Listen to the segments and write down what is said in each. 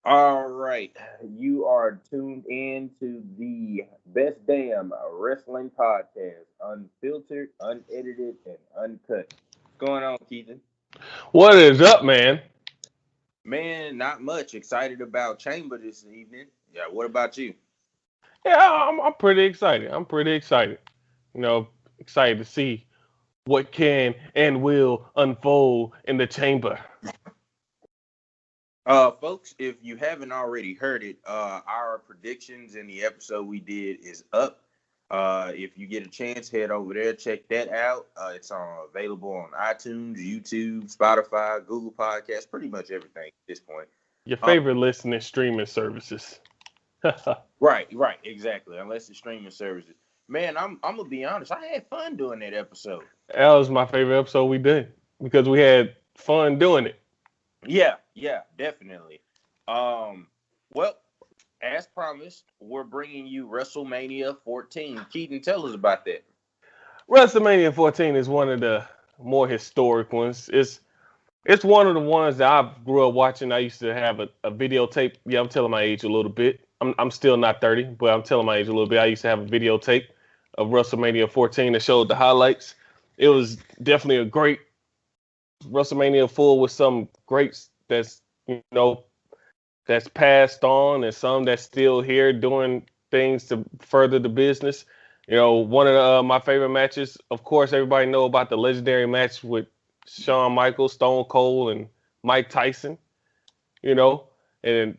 All right, you are tuned in to the best damn wrestling podcast, unfiltered, unedited, and uncut. What's going on, Keithan? What is up, man? Man, not much. Excited about Chamber this evening. Yeah, what about you? Yeah, I'm pretty excited. I'm pretty excited. You know, excited to see what can and will unfold in the chamber. Folks, if you haven't already heard it, our predictions in the episode we did is up. If you get a chance, head over there, check that out. It's available on iTunes, YouTube, Spotify, Google Podcasts, pretty much everything at this point. Your Um, favorite listening streaming services. That right, exactly. Unless it's streaming services. Man, I'm gonna be honest. I had fun doing that episode. was my favorite episode we did because we had fun doing it. Yeah, definitely. Um, well, as promised, we're bringing you WrestleMania 14. Keaton, tell us about that. WrestleMania 14 is one of the more historic ones. It's one of the ones that I grew up watching. I used to have a videotape. Yeah, I'm telling my age a little bit. I'm still not 30, but I'm telling my age a little bit. I used to have a videotape of WrestleMania 14 that showed the highlights. It was definitely a great WrestleMania full with some greats that's that's passed on and some that's still here doing things to further the business. One of my favorite matches, of course, everybody know about the legendary match with Shawn Michaels, Stone Cold, and Mike Tyson. You know, and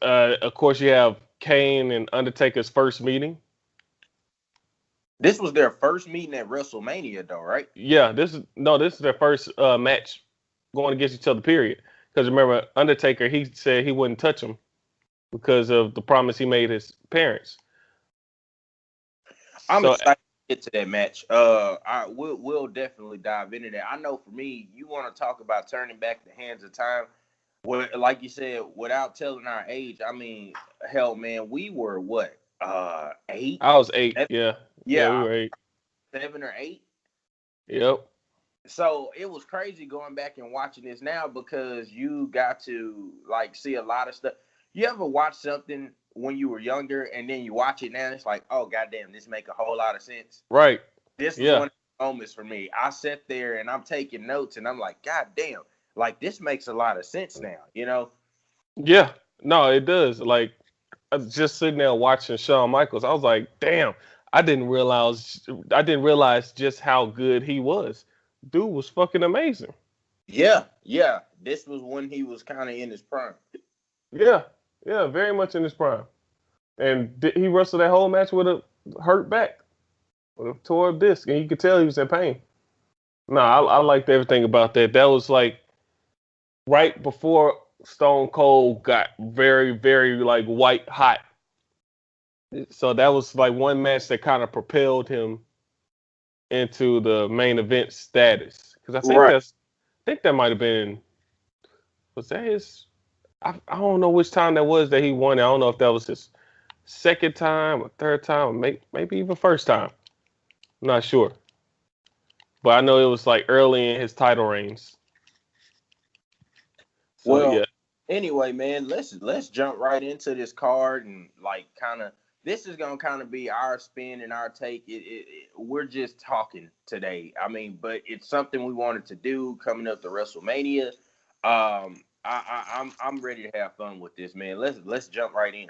of course you have Kane and Undertaker's first meeting. This was their first meeting at WrestleMania, though, right? Yeah, this is their first match going against each other. Period. Because remember, Undertaker, he said he wouldn't touch him because of the promise he made his parents. I'm So excited to get to that match. We'll definitely dive into that. I know for me, you want to talk about turning back the hands of time. Well, like you said, without telling our age, I mean, hell, man, we were what, eight? I was 8. Seven? Yeah, yeah, we Yeah, were 8. 7 or 8. Yep. So it was crazy going back and watching this now because you got to like see a lot of stuff. You ever watch something when you were younger and then you watch it now and it's like, oh goddamn, this make a whole lot of sense. Right. This was Yeah. one of the moments for me. I sat there and I'm taking notes and I'm like, God damn, like this makes a lot of sense now. Yeah. No, it does. Like I was just sitting there watching Shawn Michaels. I was like, damn. I didn't realize. I didn't realize just how good he was. Dude was fucking amazing. Yeah. This was when he was kind of in his prime. Yeah. Yeah. Very much in his prime. And he wrestled that whole match with a hurt back, with a tore disc, and you could tell he was in pain. No, I liked everything about that. That was like right before Stone Cold got very, very like white hot. So that was like one match that kind of propelled him into the main event status. Because Right. I think that might have been, was that his? I don't know which time that was that he won it. I don't know if that was his second time or third time, or maybe even first time. I'm not sure, but I know it was like early in his title reigns. So Well, yeah, anyway, man, let's jump right into this card and like kind of this is gonna kind of be our spin and our take. We're just talking today. I mean, but it's something we wanted to do coming up to WrestleMania. I'm ready to have fun with this, man. Let's jump right in.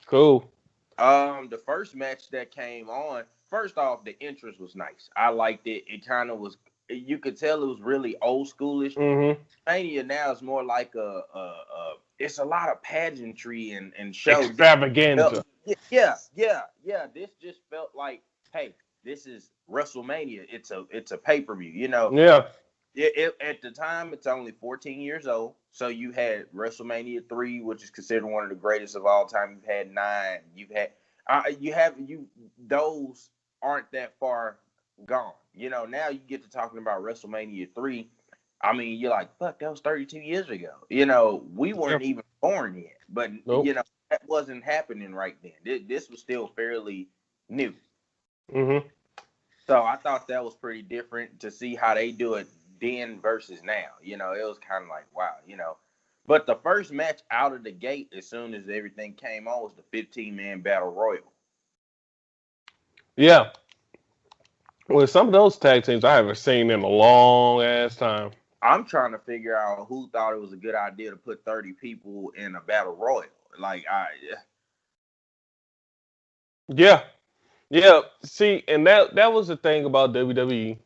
cool. The first match that came on, first off, the entrance was nice. I liked it. It kind of was. You could tell it was really old schoolish. Hmm. Mania now is more like it's a lot of pageantry and show. Extravaganza. Yeah. This just felt like, hey, this is WrestleMania. It's a pay-per-view. Yeah. At the time it's only 14 years old. So you had WrestleMania 3, which is considered one of the greatest of all time. You've had 9. You those aren't that far gone. Now you get to talking about WrestleMania 3. I mean, you're like, fuck, that was 32 years ago. We Yeah. weren't even born yet, but Nope. that wasn't happening right then. This was still fairly new. Hmm. So I thought that was pretty different to see how they do it then versus now. It was kind of like, wow. But the first match out of the gate, as soon as everything came on, was the 15-man battle royal. Yeah. Well, some of those tag teams I haven't seen in a long ass time. I'm trying to figure out who thought it was a good idea to put 30 people in a battle royal. Like Yeah. Yeah. See, and that was the thing about WWE.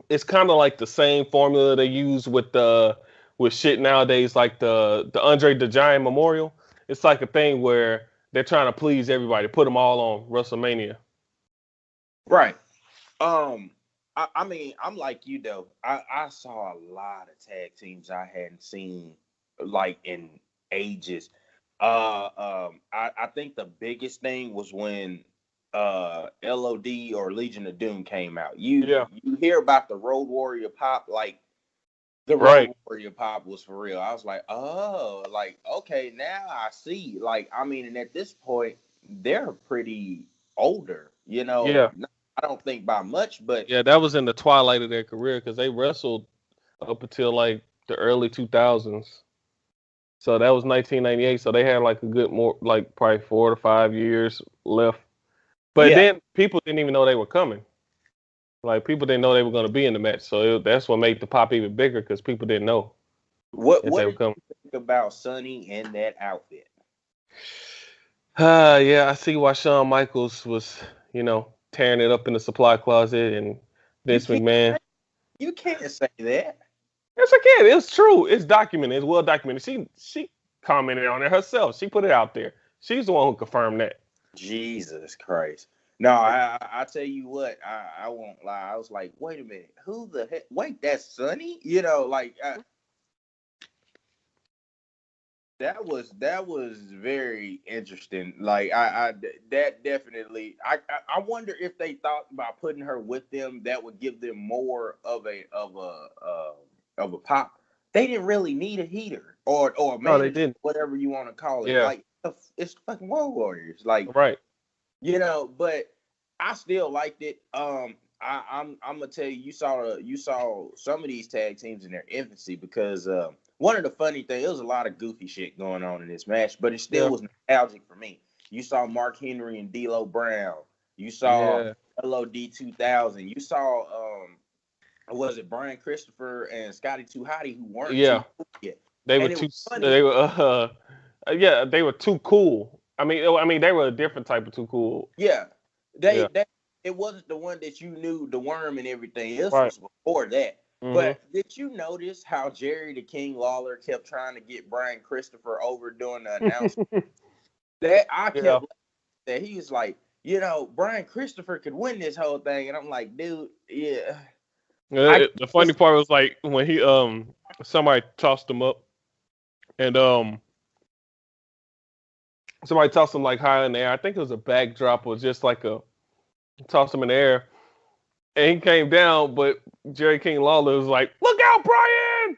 It's kind of like the same formula they use with shit nowadays, like the Andre the Giant Memorial. It's like a thing where they're trying to please everybody, put them all on WrestleMania. right. Um, I mean, I'm like you though. I saw a lot of tag teams I hadn't seen like in ages. I think the biggest thing was when LOD or Legion of Doom came out. Yeah. You hear about the Road Warrior pop, like the Road Right. Warrior pop was for real. I was like, oh, like okay, now I see. Like, I mean, and at this point, they're pretty older, you know. Yeah. I don't think by much, but Yeah. That was in the twilight of their career because they wrestled up until like the early 2000s. So that was 1998. So they had like a good more like probably 4 to 5 years left. But yeah. then people didn't even know they were coming. Like people didn't know they were going to be in the match. So that's what made the pop even bigger because people didn't know that What they were did coming. you think about Sonny in that outfit? Yeah, I see why Shawn Michaels was, tearing it up in the supply closet and You Vince can't McMahon. you can't say that. Yes, I can. It's true. It's documented. It's well documented. She commented on it herself. She put it out there. She's the one who confirmed that. Jesus Christ. No, I tell you what, I won't lie. I was like, wait a minute, who the heck? Wait, that's Sonny? You know, like that was very interesting. Like I that definitely. I wonder if they thought by putting her with them that would give them more of a pop. They didn't really need a heater or a No, they manager, didn't. whatever you want to call it. Yeah. Like it's fucking Road Warriors. Like Right. but I still liked it. I'm gonna tell you, you saw some of these tag teams in their infancy because one of the funny things, there was a lot of goofy shit going on in this match, but it still Yeah. was nostalgic for me. You saw Mark Henry and D'Lo Brown. You saw Yeah. LOD 2000. You saw was it Brian Christopher and Scotty 2 Hotty who weren't too Yeah. cool yet, They were and it was too. funny. They were. Yeah. They were too cool. I mean, they were a different type of too cool. Yeah, Yeah. they it wasn't the one that you knew the worm and everything. This Right. was before that. Hmm. But did you notice how Jerry the King Lawler kept trying to get Brian Christopher over doing the announcement? That I Yeah. kept that he was like, Brian Christopher could win this whole thing, and I'm like, dude, yeah, I The funny guess, part was like when he somebody tossed him up and somebody tossed him like high in the air. I think it was a backdrop or just like a tossed him in the air. And he came down, but Jerry King Lawler was like, "Look out, Brian!"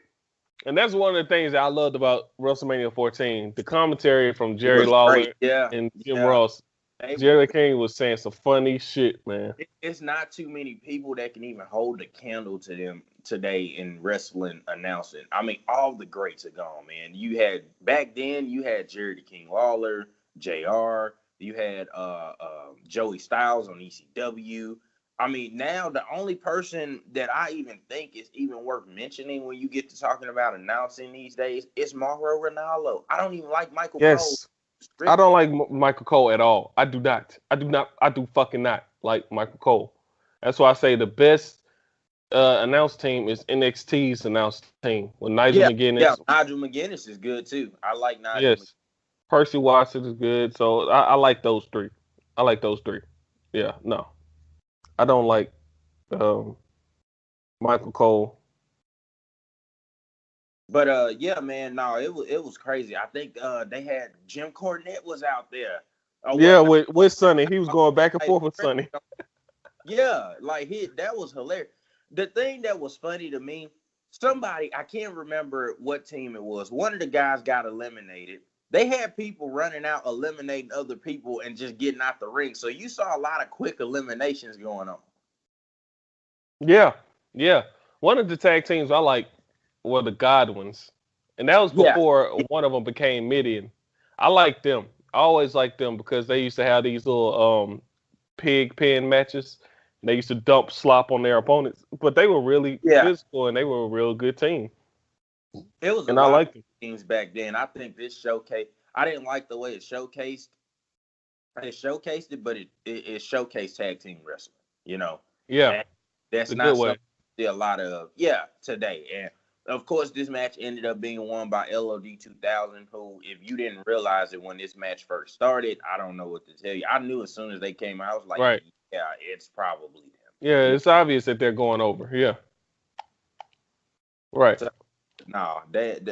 And that's one of the things that I loved about WrestleMania 14. The commentary from it Jerry was great. Lawler Yeah, and Jim yeah. Ross. They were Jerry King was saying some funny shit, man. it's not too many people that can even hold a candle to them today in wrestling announcing. I mean, all the greats are gone, man. You had back then, you had Jerry the King Lawler, JR, you had Joey Styles on ECW. I mean, now the only person that I even think is even worth mentioning when you get to talking about announcing these days is Mauro Ranallo. I don't even like Michael Cole. Yes, I don't like Michael Cole at all. I do not. I do not. I do fucking not like Michael Cole. That's why I say the best announced team is NXT's announced team with Nigel Yeah, yeah. McGuinness. Nigel McGuinness is good too. I like Nigel McGuinness. Yes, Percy Watson is good. So I like those three. I like those three. Yeah, no, I don't like um, Michael Cole. But yeah, man, no, it was crazy. I think they had Jim Cornette was out there. Oh, Yeah, what? with Sonny, he was going back and forth with Sonny. Yeah, like that was hilarious. The thing that was funny to me, somebody I can't remember what team it was. One of the guys got eliminated. They had people running out, eliminating other people, and just getting out the ring. So you saw a lot of quick eliminations going on. Yeah, yeah. One of the tag teams I like were the Godwins, And that was Yeah, before one of them became Midian. I like them. I always liked them because they used to have these little pig pen matches. They used to dump slop on their opponents, but they were really yeah. physical and they were a real good team. It was a And I lot of liked them. teams back then. I think this showcase. I didn't like the way it showcased. It showcased it, but it showcased tag team wrestling. You know, Yeah, and that's the good not way. something you see a lot of. Yeah, today. And of course, this match ended up being won by LOD 2000. Who, if you didn't realize it when this match first started, I don't know what to tell you. I knew as soon as they came out, I was like, Right. yeah, it's probably them. Yeah, Yeah. it's obvious that they're going over. Yeah. Right. So, no,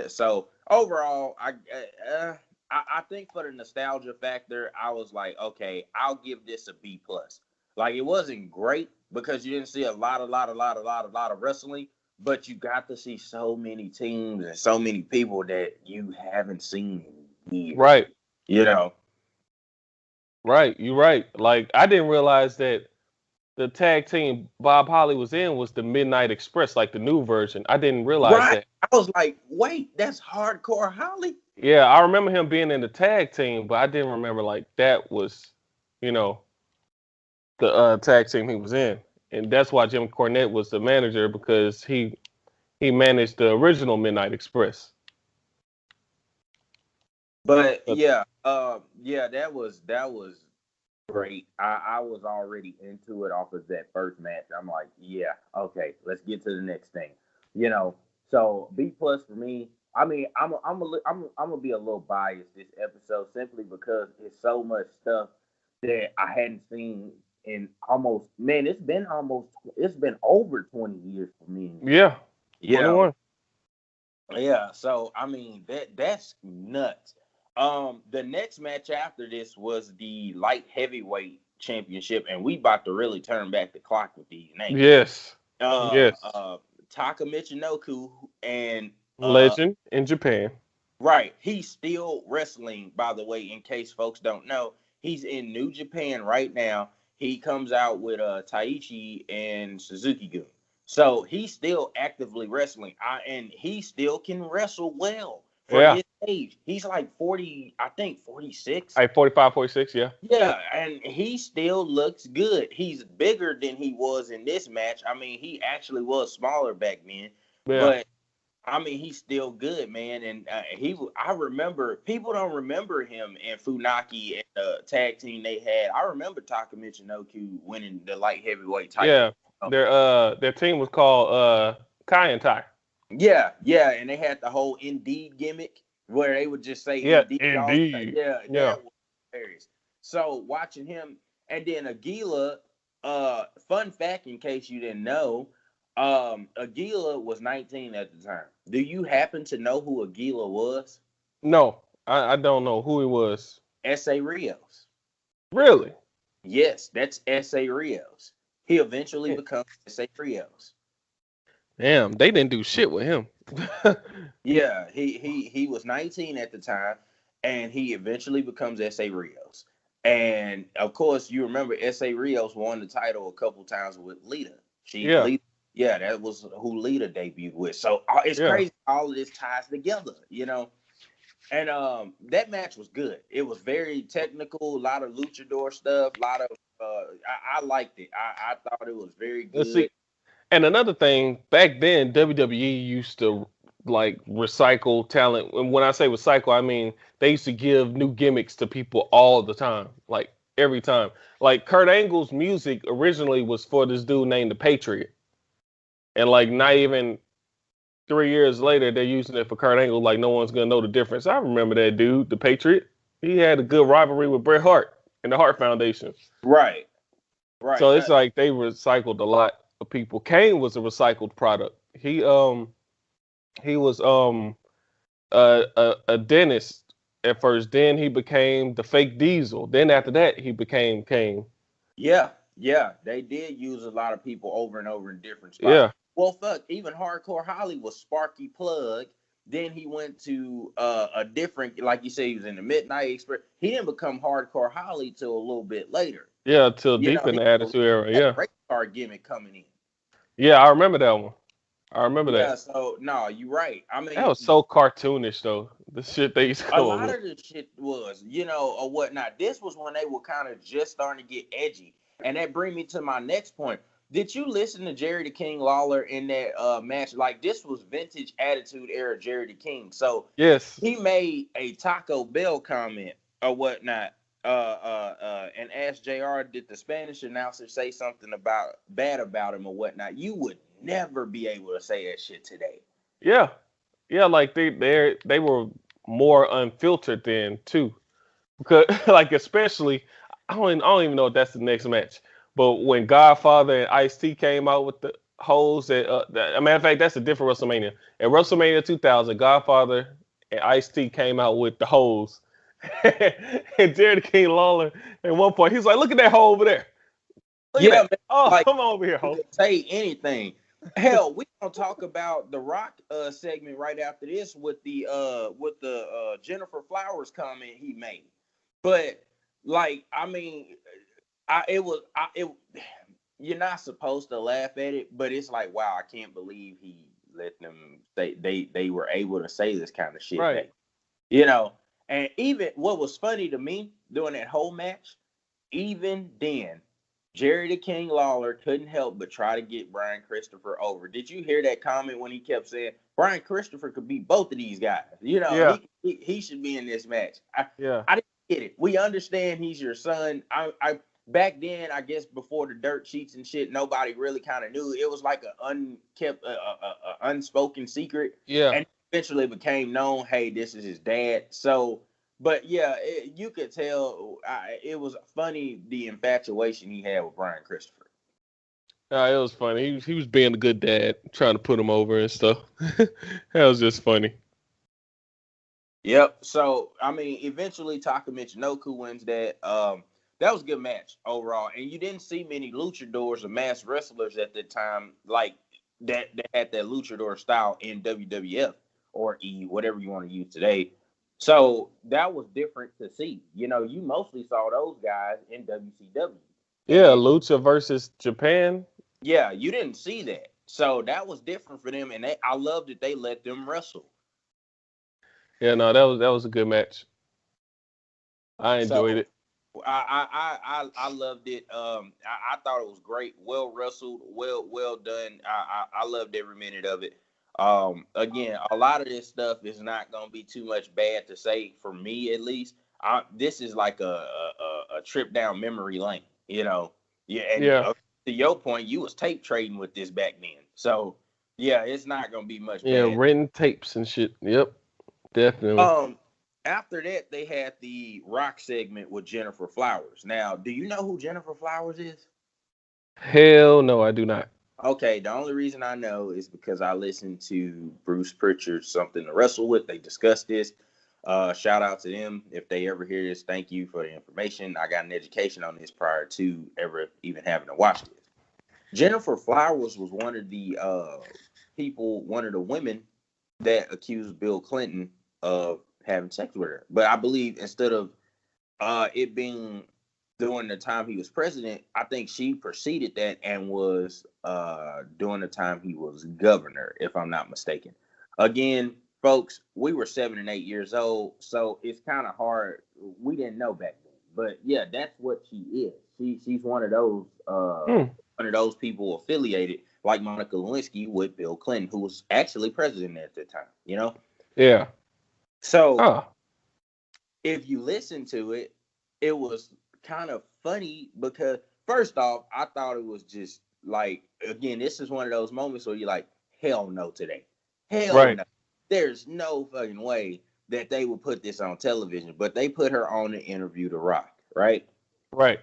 so overall, I think for the nostalgia factor, I was like, okay, I'll give this a B plus. Like it wasn't great because you didn't see a lot of wrestling, but you got to see so many teams and so many people that you haven't seen in years. Right. You know, Right. You're right. Like I didn't realize that the tag team Bob Holly was in was the Midnight Express, like the new version. I didn't realize right? that. I was like, wait, that's Hardcore Holly. Yeah, I remember him being in the tag team, but I didn't remember like that was, you know, the tag team he was in. And that's why Jim Cornette was the manager because he managed the original Midnight Express. But But yeah, that was great. I was already into it off of that first match. I'm like, yeah, okay, let's get to the next thing. You know, so B plus for me. I mean, I'm gonna be a little biased this episode simply because it's so much stuff that I hadn't seen in almost man. It's been over 20 years for me. yeah, You know, 21. yeah, so I mean that's nuts. The next match after this was the light heavyweight championship, and we about to really turn back the clock with these names. Yes. Uh, Yes. Taka Michinoku and Legend in Japan. right, he's still wrestling. By the way, in case folks don't know, he's in New Japan right now. He comes out with Taichi and Suzuki Gun. So he's still actively wrestling. And he still can wrestle well for Yeah. his age. He's like 40, I think 46. Hey, 45, 46, yeah. Yeah, and he still looks good. He's bigger than he was in this match. I mean, he actually was smaller back then, Yeah. but I mean, he's still good, man. And I remember people don't remember him and Funaki and the tag team they had. I remember Taka Michinoku winning the light heavyweight title. Yeah. Their team was called Kai and Tai. Yeah, yeah, and they had the whole Indeed gimmick where they would just say Yeah, Indeed all the time. indeed. Yeah, Yeah. that was hilarious. So watching him, and then Aguila. Fun fact, in case you didn't know, Aguila was 19 at the time. Do you happen to know who Aguila was? No, I don't know who he was. S.A. Rios. Really? Yes, that's S.A. Rios. He eventually Yeah. becomes S.A. Rios. Damn, they didn't do shit with him. Yeah, he was 19 at the time, and he eventually becomes S.A. Rios. And of course, you remember S.A. Rios won the title a couple times with Lita. Yeah. Lita, yeah, that was who Lita debuted with. So it's Yeah. crazy all of this ties together, you know. And that match was good. It was very technical, a lot of luchador stuff, a lot of I liked it. I thought it was very Let's good. see. And another thing, back then WWE used to like recycle talent. And when I say recycle, I mean they used to give new gimmicks to people all the time, like every time. Like Kurt Angle's music originally was for this dude named the Patriot, and like not even 3 years later, they're using it for Kurt Angle. Like no one's gonna know the difference. I remember that dude, the Patriot. He had a good rivalry with Bret Hart and the Hart Foundation. Right, right. So it's like they recycled a lot of people. Kane was a recycled product. He was a dentist at first. Then he became the fake Diesel. Then after that, he became Kane. Yeah, yeah. They did use a lot of people over and over in different spots. Yeah, Well, fuck, even Hardcore Holly was Sparky Plug. Then he went to a different, like you said, he was in the Midnight Express. He didn't become Hardcore Holly till a little bit later. yeah, till You deep know, in he the Attitude Era. had Yeah, a race car gimmick coming in. yeah, I remember that one. I remember Yeah, that. so no, you're right. I That mean, was so cartoonish though. The shit they used to a come up lot with. of the shit was, or whatnot. This was when they were kind of just starting to get edgy, and that bring me to my next point. Did you listen to Jerry the King Lawler in that match? Like this was vintage Attitude Era Jerry the King. So Yes. he made a Taco Bell comment or whatnot, and asked Jr. Did the Spanish announcer say something about bad about him or whatnot? You would never be able to say that shit today. Yeah. Yeah, like they were more unfiltered then too. Because like especially I don't even know if that's the next match. But when Godfather and Ice-T came out with the hoes as a matter of fact, that's a different WrestleMania. At WrestleMania 2000, Godfather and Ice-T came out with the hoes. And Jerry the King Lawler at one point he's like, look at that hole over there. Look at Yeah, that. man. Oh, Like come on over here, you ho. could say anything. Hell, we gonna talk about the Rock segment right after this with the Jennifer Flowers comment he made. But like, I mean, I it was I it you're not supposed to laugh at it, but it's like, wow, I can't believe he let them they were able to say this kind of shit Right. back. You know, and even what was funny to me during that whole match, even then, Jerry the King Lawler couldn't help but try to get Brian Christopher over. Did you hear that comment when he kept saying Brian Christopher could beat both of these guys? You know, Yeah. he should be in this match. Yeah. I didn't get it. We understand he's your son. I back then, I guess before the dirt sheets and shit, nobody really kind of knew. It was like an unkept, unspoken secret, Yeah. and eventually became known. Hey, this is his dad. So, but yeah, you could tell. It was funny the infatuation he had with Brian Christopher. It was funny. He was being a good dad, trying to put him over and stuff. That was just funny. Yep. So I mean, eventually Taka Michinoku wins that. That was a good match overall, and you didn't see many luchadors or mass wrestlers at the time like that had that luchador style in WWF or whatever you want to use today. So that was different to see. You mostly saw those guys in WCW, and Yeah, then Lucha versus Japan. yeah, you didn't see that. So that was different for them, and I love that they let them wrestle. Yeah, no, that was a good match. I enjoyed So it. I loved it. I thought it was great, well wrestled, well done. I loved every minute of it. Again, a lot of this stuff is not gonna be too much bad to say for me at least. This is like a trip down memory lane, Yeah, and Yeah. to your point, you was tape trading with this back then, so yeah, it's not gonna be much Yeah, bad. renting tapes and shit. Yep, definitely. Um, After that, they had the rock segment with Jennifer Flowers. Now, do you know who Jennifer Flowers is? Hell no, I do not. Okay, the only reason I know is because I listened to Bruce Pritchard's Something to Wrestle With. They discussed this. Shout out to them. If they ever hear this, thank you for the information. I got an education on this prior to ever even having to watch this. Jennifer Flowers was one of the one of the women that accused Bill Clinton of having sex with her. But I believe instead of it being during the time he was president, I think she preceded that and was during the time he was governor, if I'm not mistaken. Again, folks, we were 7 and 8 years old, so it's kind of hard. We didn't know back then, but yeah, that's what she is. She's Hmm. one of those people affiliated like Monica Lewinsky with Bill Clinton, who was actually president at the time. Yeah. So Oh. if you listen to it, it was kind of funny because first off, I thought it was just like again, this is one of those moments where you're like, hell no today. Hell Right. no. There's no fucking way that they would put this on television, but they put her on to interview The Rock, right? Right.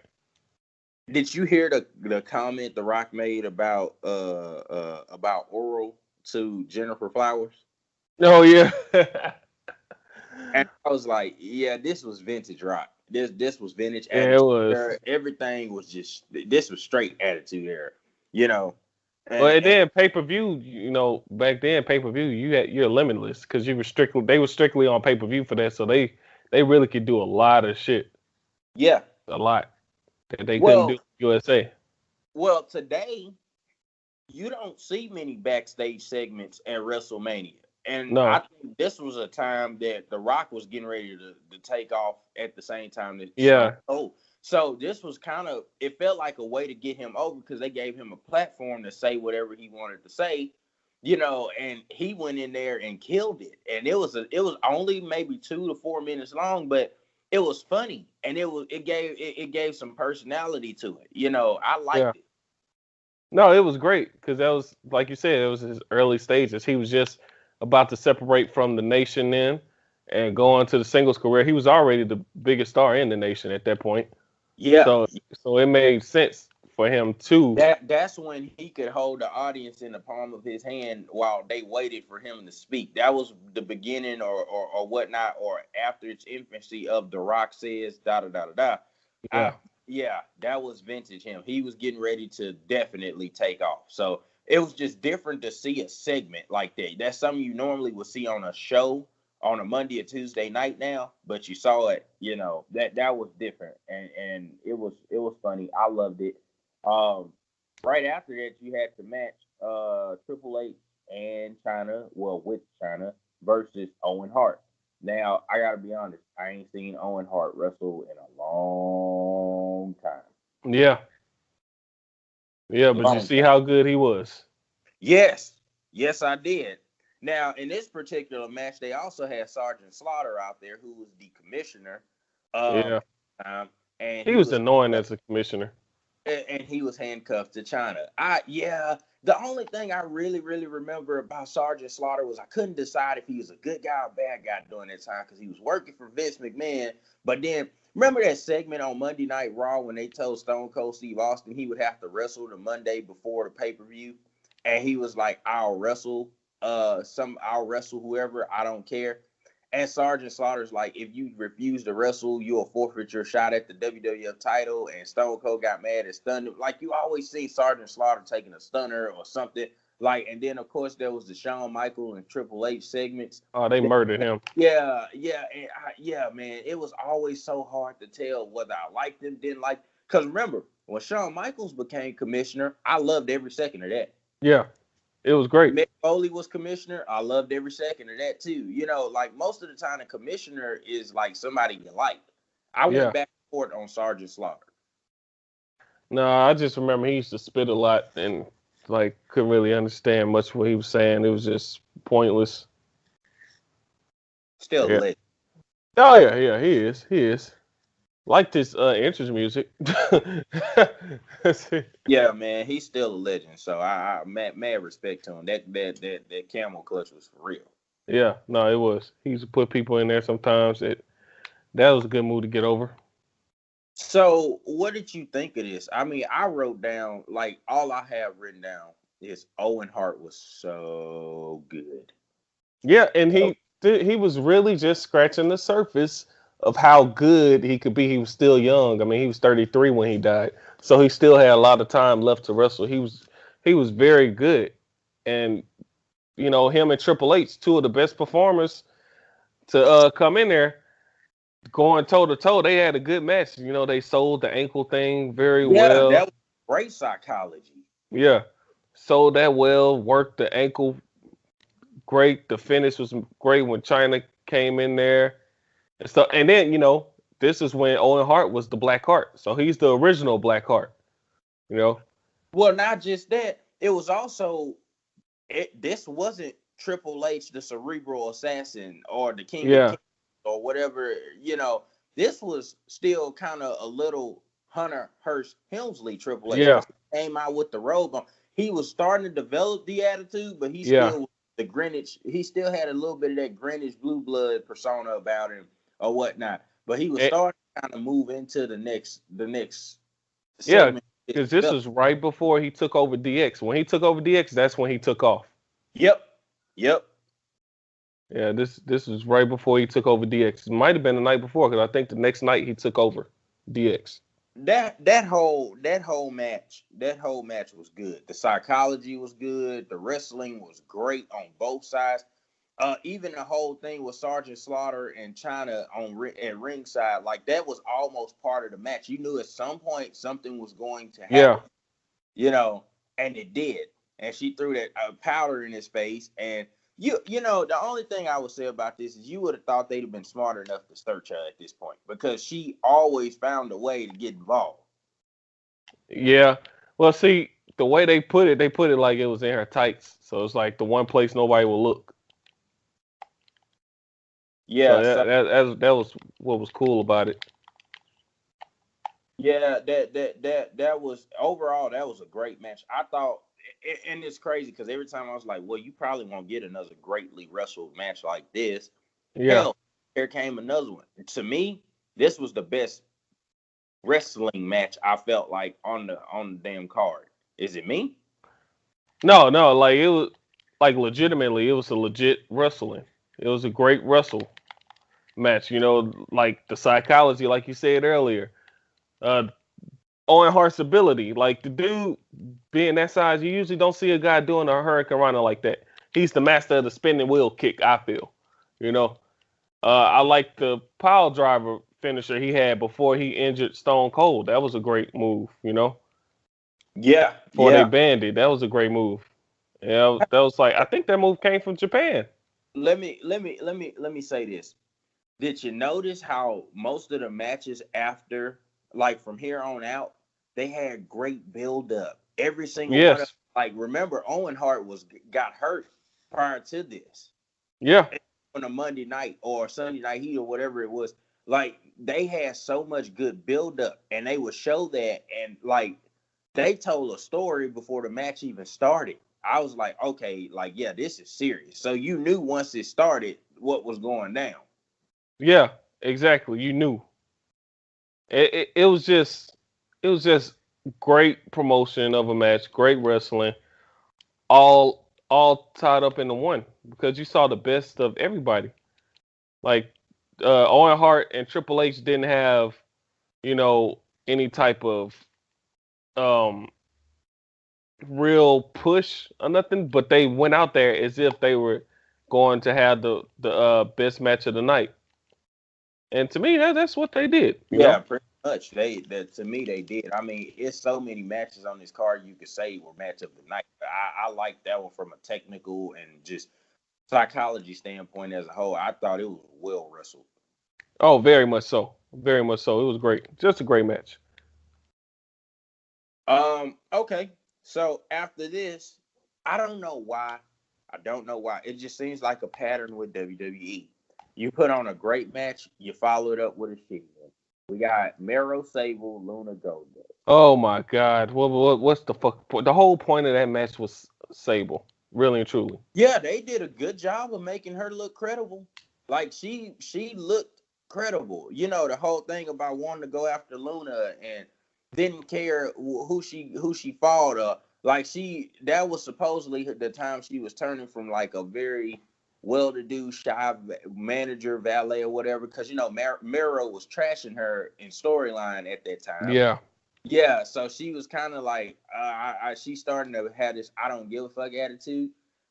Did you hear the comment The Rock made about oral to Jennifer Flowers? Oh yeah. And I was like, yeah, this was vintage rock. This was vintage Yeah, it attitude was. era. Everything was just this was straight attitude era, you know. Well, And, and and then pay per view, back then pay per view, you're limitless because they were strictly on pay per view for that, so they really could do a lot of shit, yeah, a lot that they couldn't do well, in USA. today you don't see many backstage segments at WrestleMania. And I No. think this was a time that The Rock was getting ready to take off at the same time that Stone Yeah. Cold. So this was kind of, it felt like a way to get him over because they gave him a platform to say whatever he wanted to say, and he went in there and killed it. And it was only maybe 2 to 4 minutes long, but it was funny and it gave some personality to it. I Yeah. liked it. No, it was great because that was, like you said, it was his early stages. He was just about to separate from the nation then and go on to the singles career. He was already the biggest star in the nation at that point. Yeah, So it made sense for him to. that's when he could hold the audience in the palm of his hand while they waited for him to speak. That was the beginning or whatnot, or after its infancy of The Rock says da da da da da. I Yeah. Yeah, that was vintage him. He was getting ready to definitely take off. So it was just different to see a segment like that. That's something you normally would see on a show on a Monday or Tuesday night now, but you saw it, that was different, and it was funny. I loved it. Um, right after that, you had the match, Triple H and China, well, with China versus Owen Hart. Now, I gotta be honest, I ain't seen Owen Hart wrestle in a long time. Yeah. Yeah. But you Long see time. how good he was. Yes, yes, I did. Now, in this particular match, they also had Sergeant Slaughter out there, who was the commissioner, Yeah. at the time, and He he was was annoying as a commissioner. and he was handcuffed to China. Yeah, the only thing I really, really remember about Sergeant Slaughter was I couldn't decide if he was a good guy or bad guy during that time because he was working for Vince McMahon. But then remember that segment on Monday Night Raw when they told Stone Cold Steve Austin he would have to wrestle the Monday before the pay-per-view, and he was like, I'll wrestle whoever, I don't care. And Sergeant Slaughter's like, if you refuse to wrestle, you'll forfeit your shot at the WWF title. And Stone Cold got mad and stunned him. Like you always see Sergeant Slaughter taking a stunner or something. Like, and then of course there was the Shawn Michael and Triple H segments. Oh, they murdered him. Yeah, yeah, yeah, man. It was always so hard to tell whether I liked him, didn't like. Because remember, when Shawn Michaels became commissioner, I loved every second of that. Yeah. It was great. Mick Foley was commissioner. I loved every second of that too. Like most of the time, the commissioner is like somebody you like. I went Yeah. back and forth on Sergeant Slaughter. No, I just remember he used to spit a lot and like couldn't really understand much what he was saying. It was just pointless. Still Yeah. lit. Oh yeah, yeah, he is. He is. Like this entrance music. Yeah, man, he's still a legend. So I mad respect to him. That camel clutch was for real. Yeah, no, it was. He used to put people in there sometimes. That was a good move to get over. So what did you think of this? I mean, I wrote down like all I have written down is Owen Hart was so good. Yeah, and he was really just scratching the surface of how good he could be. He was still young. I mean, he was 33 when he died, so he still had a lot of time left to wrestle. He was very good, and him and Triple H, two of the best performers to come in there, going toe to toe. They had a good match. They sold the ankle thing very Yeah, well. that was great psychology. Yeah, sold that well. Worked the ankle great. The finish was great when China came in there. And then, this is when Owen Hart was the Black Heart. So he's the original Black Heart, you know? Well, not just that. It was also this wasn't Triple H, the cerebral assassin, or the King of Yeah. Kings, or whatever. This was still kind of a little Hunter Hearst Helmsley Triple H Yeah. because he came out with the robe on. He was starting to develop the attitude, but he Yeah. still the Greenwich. He still had a little bit of that Greenwich blue blood persona about him or whatnot. But he was And, starting to kind of move into the next yeah. segment. Because this was right before he took over DX. When he took over DX, that's when he took off. Yep. Yep. Yeah, this was right before he took over DX. It might have been the night before because I think the next night he took over DX. That whole match was good. The psychology was good. The wrestling was great on both sides. Even the whole thing with Sergeant Slaughter and China at ringside, like that was almost part of the match. You knew at some point something was going to Yeah. happen, and it did. and she threw that powder in his face. And you know, the only thing I would say about this is you would have thought they'd have been smart enough to search her at this point because she always found a way to get involved. Yeah. Well, see, the way they put it like it was in her tights. So it's like the one place nobody will look. So Yeah, so that was what was cool about it. yeah, that was overall that was a great match. I thought, and it's crazy because every time I was like, well, you probably won't get another greatly wrestled match like this. Yeah. Hell, here came another one. To me, this was the best wrestling match I felt like on the damn card. Is it me? No, no, like it was like legitimately, it was a legit wrestling. It was a great wrestle match. You know, like the psychology, like you said earlier. Uh, Owen Hart's ability, like the dude being that size, you usually don't see a guy doing a hurricane runner like that. He's the master of the spinning wheel kick. I feel, you know. I like the pile driver finisher he had before he injured Stone Cold. That was a great move, you know. Yeah, Before they yeah. banned it, that was a great move. Yeah, that was like I think that move came from Japan. Let me say this. Did you notice how most of the matches after, like from here on out, they had great build up. Every single one of Yes. like remember Owen Hart was got hurt prior to this Yeah. on a Monday night or Sunday night heat or whatever it was. Like they had so much good build up, and they would show that, and like they told a story before the match even started. I was like, okay, like yeah, this is serious. So you knew once it started what was going down. Yeah. Exactly. You knew. It was just great promotion of a match, great wrestling, all tied up into one because you saw the best of everybody. Like Owen Hart and Triple H didn't have, you know, any type of um real push or nothing, but they went out there as if they were going to have the best match of the night. And to me, that's what they did, you Yeah, know. pretty much. They that to me they did. I mean, it's so many matches on this card you could say were match of the night. I like that one from a technical and just psychology standpoint as a whole. I thought it was well wrestled. Oh, very much so, very much so. It was great, just a great match. Okay. So after this, I don't know why. I don't know why. It just seems like a pattern with WWE. You put on a great match, you follow it up with a shitty one. We got Mero Sable, Luna Goldust. Oh my God, what's the fuck? The whole point of that match was Sable, really and truly. Yeah, they did a good job of making her look credible. Like she looked credible. You know, the whole thing about wanting to go after Luna and didn't care who she fought. Like that was supposedly the time she was turning from like a very well-to-do shy manager, valet, or whatever. Because you know, Miro was trashing her in storyline at that time. Yeah, Yeah, so she was kind of like, she's starting to have this I don't give a fuck attitude.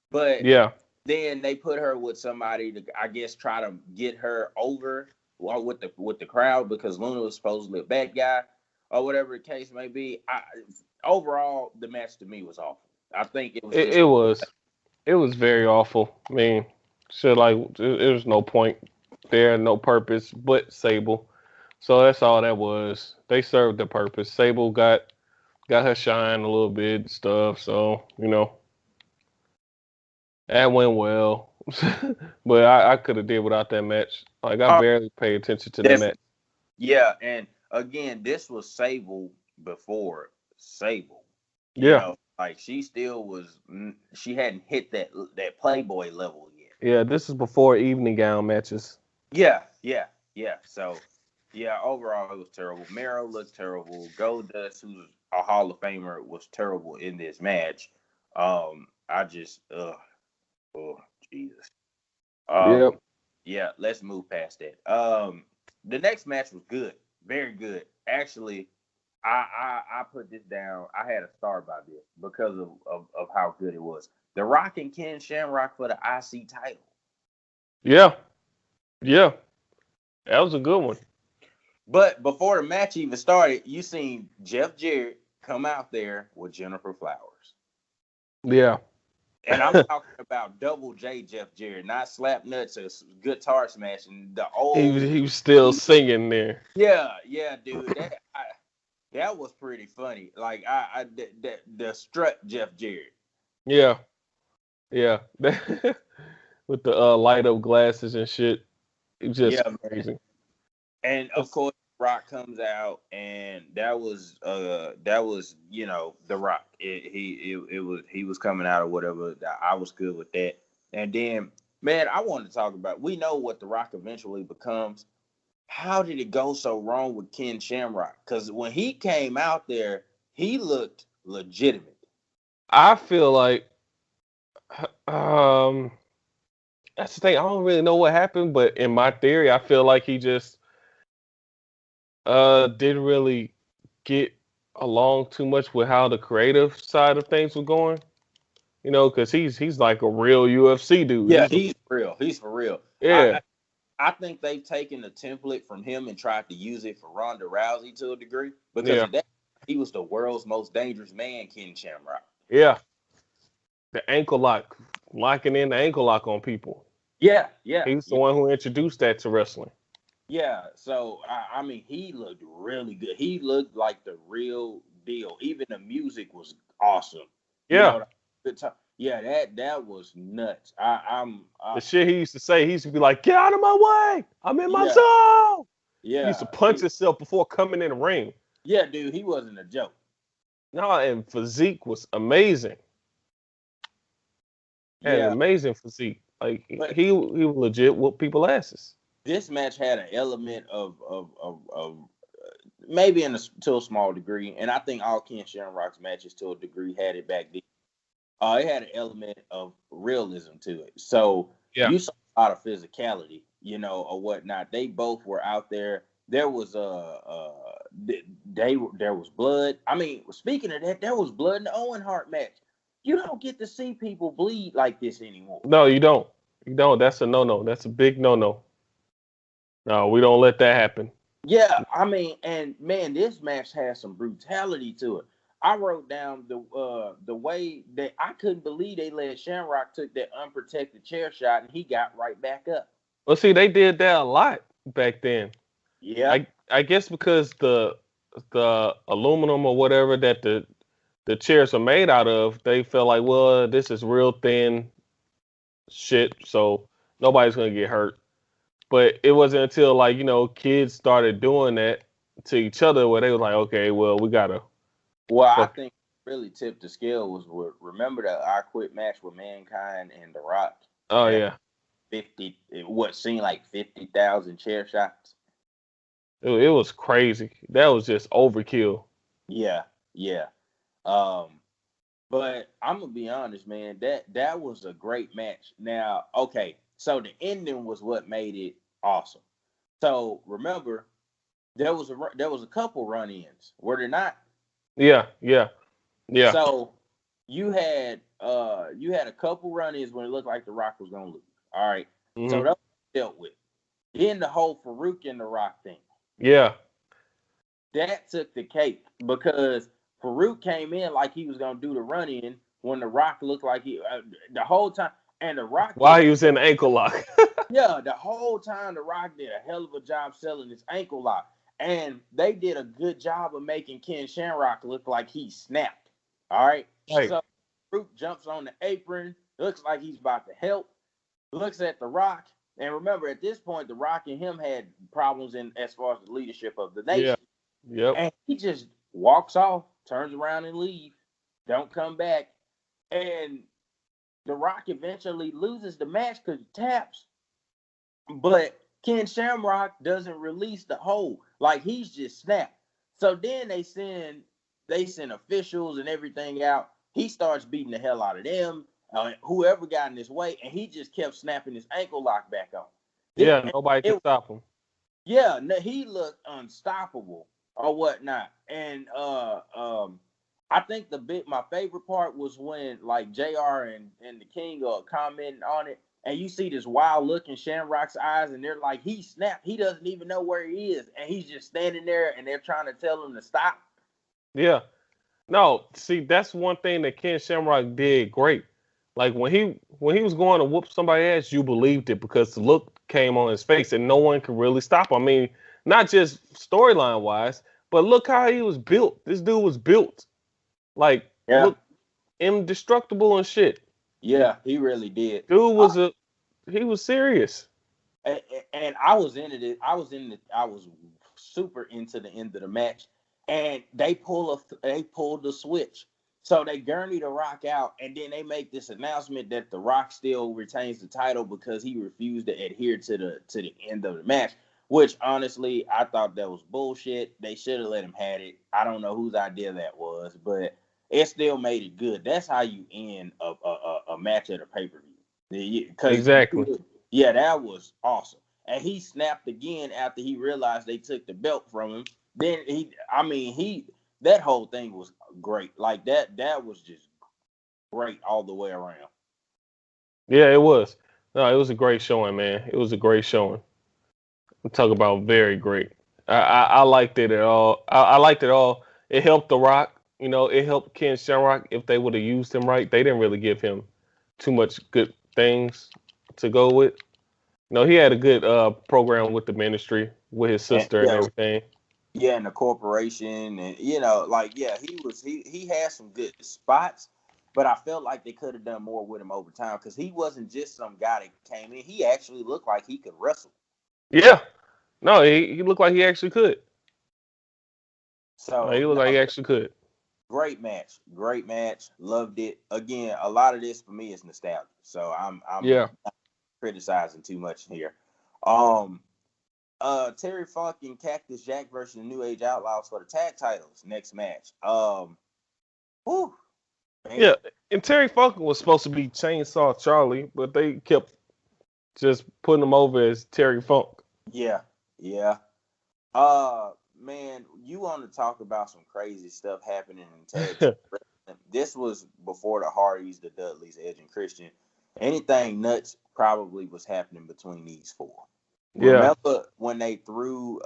But yeah, then they put her with somebody to, I guess, try to get her over with the crowd because Luna was supposedly a bad guy or whatever the case may be. Overall, the match to me was awful. I think it was it, just it was it was very awful. I mean, shit, like there was no point there, no purpose but Sable. So that's all that was. They served the purpose. Sable got her shine a little bit and stuff. So you know that went well. But I could have did without that match. Like I oh, barely paid attention to that match. definitely. Yeah, and again, this was Sable before Sable. You Yeah, know, like she still was. She hadn't hit that Playboy level yet. yeah. This is before evening gown matches. Yeah, yeah, yeah. So, yeah, overall it was terrible. Mero looked terrible. Goldust, who's a Hall of Famer, was terrible in this match. I just, oh, Jesus. Um, Yep. yeah, let's move past that. The next match was good, very good. Actually, I put this down. I had a star by this because of how good it was. The Rock and Ken Shamrock for the IC title. Yeah. Yeah. That was a good one. But before the match even started, you seen Jeff Jarrett come out there with Jennifer Flowers. Yeah. And I'm talking about double J Jeff Jarrett, not slap nuts or guitar smashing. The old, He was still singing there. yeah, dude. That was pretty funny. Like the strut Jeff Jarrett. Yeah. Yeah. With the light up glasses and shit. It was just Yeah, man. crazy. And of course, Rock comes out, and that was the Rock. He was coming out or whatever. I was good with that. And then, man, I wanted to talk about. We know what the Rock eventually becomes. How did it go so wrong with Ken Shamrock? Because when he came out there, he looked legitimate. I feel like um that's the thing. I don't really know what happened, but in my theory, I feel like he just didn't really get along too much with how the creative side of things was going. You know, because he's like a real UFC dude. Yeah, he's for real. He's for real. Yeah, I think they've taken the template from him and tried to use it for Ronda Rousey to a degree because yeah, of that. He was the world's most dangerous man, Ken Shamrock. yeah. The ankle lock, locking in the ankle lock on people. Yeah, yeah, He's the yeah, one who introduced that to wrestling. yeah. So I mean, he looked really good. He looked like the real deal. Even the music was awesome. You Yeah, know, good time. Yeah, that was nuts. I the shit he used to say, he used to be like, "Get out of my way! I'm in my yeah, zone." He used yeah, to punch himself before coming in the ring. yeah, dude. He wasn't a joke. No, and physique was amazing. Had an Yeah, amazing physique. Like but he was legit whoop people asses. this match had an element of maybe to a small degree, and I think all Ken Shamrock's matches to a degree had it back then. It had an element of realism to it. So Yeah. you saw a lot of physicality, or whatnot. They both were out there. There was there was blood. I mean, speaking of that, there was blood in the Owen Hart match. You don't get to see people bleed like this anymore. No, you don't. You don't. That's a no-no. That's a big no-no. No, we don't let that happen. Yeah, I mean, and man, this match has some brutality to it. I wrote down the way that I couldn't believe they let Shamrock took that unprotected chair shot and he got right back up. Well, see, they did that a lot back then. Yeah, I guess because the aluminum or whatever that the chairs are made out of, they felt like, well, this is real thin shit, so nobody's gonna get hurt. But it wasn't until like kids started doing that to each other where they was like, okay, well, we gotta well, I fuck. think really tipped the scale was remember the I Quit match with Mankind and The Rock Oh and yeah, 50 what seemed like 50,000 chair shots. it was crazy. That was just overkill. Yeah, yeah. Um, But I'm gonna be honest, man. That was a great match. Now, okay, so the ending was what made it awesome. So remember, there was a couple run-ins, were there not? Yeah, yeah, yeah. So you had a couple run-ins when it looked like the Rock was gonna lose. All right, so Hmm. that was dealt with. Then the whole Farouk and the Rock thing Yeah, that took the cake because Farouk came in like he was gonna do the run-in when the Rock looked like he the whole time, and the Rock did while he was in the ankle lock. yeah, the whole time the Rock did a hell of a job selling his ankle lock, and they did a good job of making Ken Shamrock look like he snapped. All right, Right. so Farouk jumps on the apron, looks like he's about to help, looks at the Rock, and remember at this point the Rock and him had problems in as far as the leadership of the Yeah. nation. Yep. And he just walks off, turns around and leaves, don't come back. And The Rock eventually loses the match because he taps. But Ken Shamrock doesn't release the hold. Like he's just snapped. So then they send officials and everything out. He starts beating the hell out of them. Whoever got in his way, and he just kept snapping his ankle lock back on. Then Yeah. Nobody could it stop him. Yeah, no, he looked unstoppable or whatnot. And I think my favorite part was when like JR and the King are commenting on it, and you see this wild look in Shamrock's eyes, and they're like, he snapped, he doesn't even know where he is, and he's just standing there, and they're trying to tell him to stop. Yeah. No, see, that's one thing that Ken Shamrock did great. Like when he was going to whoop somebody ass, you believed it because the look came on his face and no one could really stop him. I mean, not just storyline wise, but look how he was built. This dude was built like Yeah, look indestructible and shit. yeah, he really did. Dude was he was serious. And I was into it. I was super into the end of the match, and they pulled the switch. So they gurney the Rock out, and then they make this announcement that the Rock still retains the title because he refused to adhere to the end of the match. Which honestly, I thought that was bullshit. They should have let him had it. I don't know whose idea that was, but it still made it good. That's how you end a match at a pay per view. Because Exactly. yeah, that was awesome. And he snapped again after he realized they took the belt from him. Then that whole thing was great. Like that was just great all the way around. Yeah, it was. No, it was a great showing, man. It was a great showing. Talk about very great. I liked it at all. I liked it all. It helped The Rock. You know, it helped Ken Shamrock if they would have used him right. They didn't really give him too much good things to go with. You know, he had a good program with the ministry with his And sister and yeah, everything. yeah, and the corporation, and like yeah, he had some good spots, but I felt like they could have done more with him over time because he wasn't just some guy that came in. He actually looked like he could wrestle. Yeah. No, he looked like he actually could. No, So he looked like he no, actually could. great match, loved it. Again, a lot of this for me is nostalgia, so I'm Yeah. criticizing too much here. Um, Terry Funk and Cactus Jack versus the New Age Outlaws for the tag titles. Next match. Whew, man. Yeah. And Terry Funk was supposed to be Chainsaw Charlie, but they kept just putting him over as Terry Funk. Yeah, yeah. Man, you want to talk about some crazy stuff happening in tag team wrestling. This was before the Hardys, the Dudleys, Edge, and Christian. Anything nuts probably was happening between these four. Yeah. Remember when they threw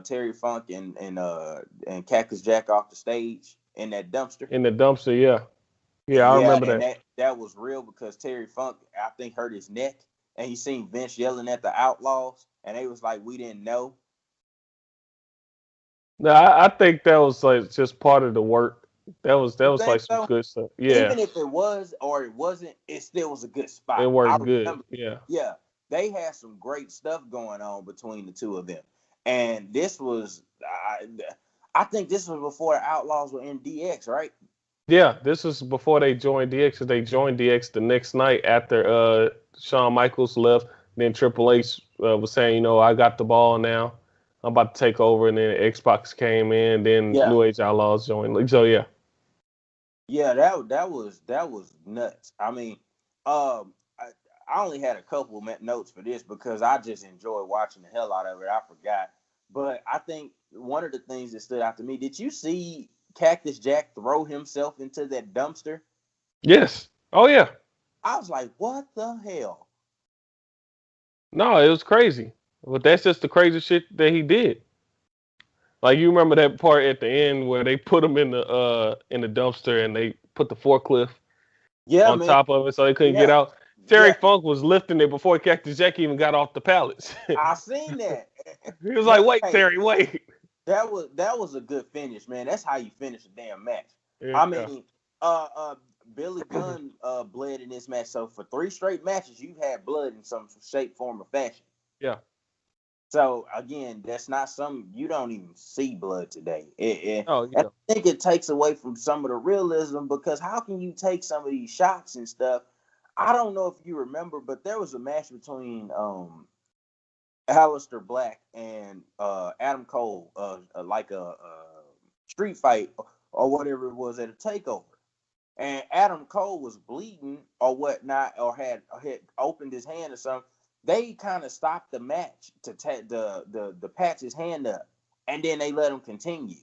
Terry Funk and Cactus Jack off the stage in that dumpster? In the dumpster, yeah. Yeah, I Yeah, remember and that. that was real because Terry Funk, I think, hurt his neck, and he seen Vince yelling at the Outlaws, and they was like, "We didn't know." No, I think that was like just part of the work. That You was like think some so? good stuff. Yeah, Even if it was or it wasn't, it still was a good it spot. I worked good. remember. Yeah. Yeah, they had some great stuff going on between the two of them, and this was, I think this was before the Outlaws were in DX, right? Yeah, this was before they joined DX. 'Cause they joined DX the next night after Shawn Michaels left. Then Triple H was saying, you know, I got the ball now. I'm about to take over. And then Xbox came in. Then Yeah, New Age Outlaws joined. Like, so yeah, yeah, that was nuts. I mean, I only had a couple notes for this because I just enjoy watching the hell out of it. I forgot, but I think one of the things that stood out to me. Did you see Cactus Jack throw himself into that dumpster? yes. Oh yeah. I was like, what the hell? No, it was crazy. But that's just the crazy shit that he did. Like you remember that part at the end where they put him in the dumpster and they put the forklift Yeah, on man. top of it so they couldn't get Yeah, out. Terry yeah. Funk was lifting it before Cactus Jack even got off the pallets. I seen that. He was like, That "Wait, hey, Terry, wait." that was a good finish, man. That's how you finish a damn match. I Yeah, mean, Billy Gunn bled in this match. So for 3 straight matches, you've had blood in some shape, form, or fashion. yeah. So again, that's not some you don't even see blood today. Oh And yeah, I think it takes away from some of the realism because how can you take some of these shots and stuff? I don't know if you remember, but there was a match between Aleister Black and Adam Cole, like a street fight or whatever it was at a takeover. And Adam Cole was bleeding or whatnot, or had opened his hand or something. They kind of stopped the match to the patch his hand up, and then they let him continue.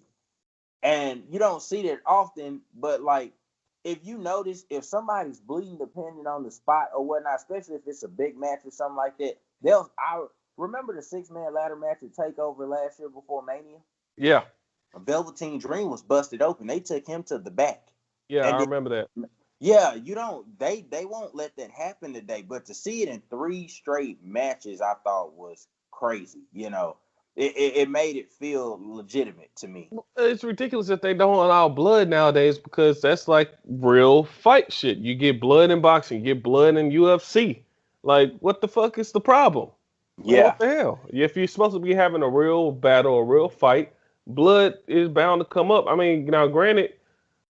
And you don't see that often, but like if you notice, if somebody's bleeding, depending on the spot or whatnot, especially if it's a big match or something like that, I remember the 6-man ladder match at Takeover last year before Mania. yeah. Velveteen Dream was busted open. They took him to the back. Yeah, And I then, remember that. yeah, they won't let that happen today. But to see it in 3 straight matches, I thought was crazy. It made it feel legitimate to me. It's ridiculous that they don't allow blood nowadays because that's like real fight shit. You get blood in boxing, you get blood in UFC. Like, what the fuck is the problem? Like, Yeah, what the hell? If you're supposed to be having a real battle, a real fight, blood is bound to come up. I mean, now granted,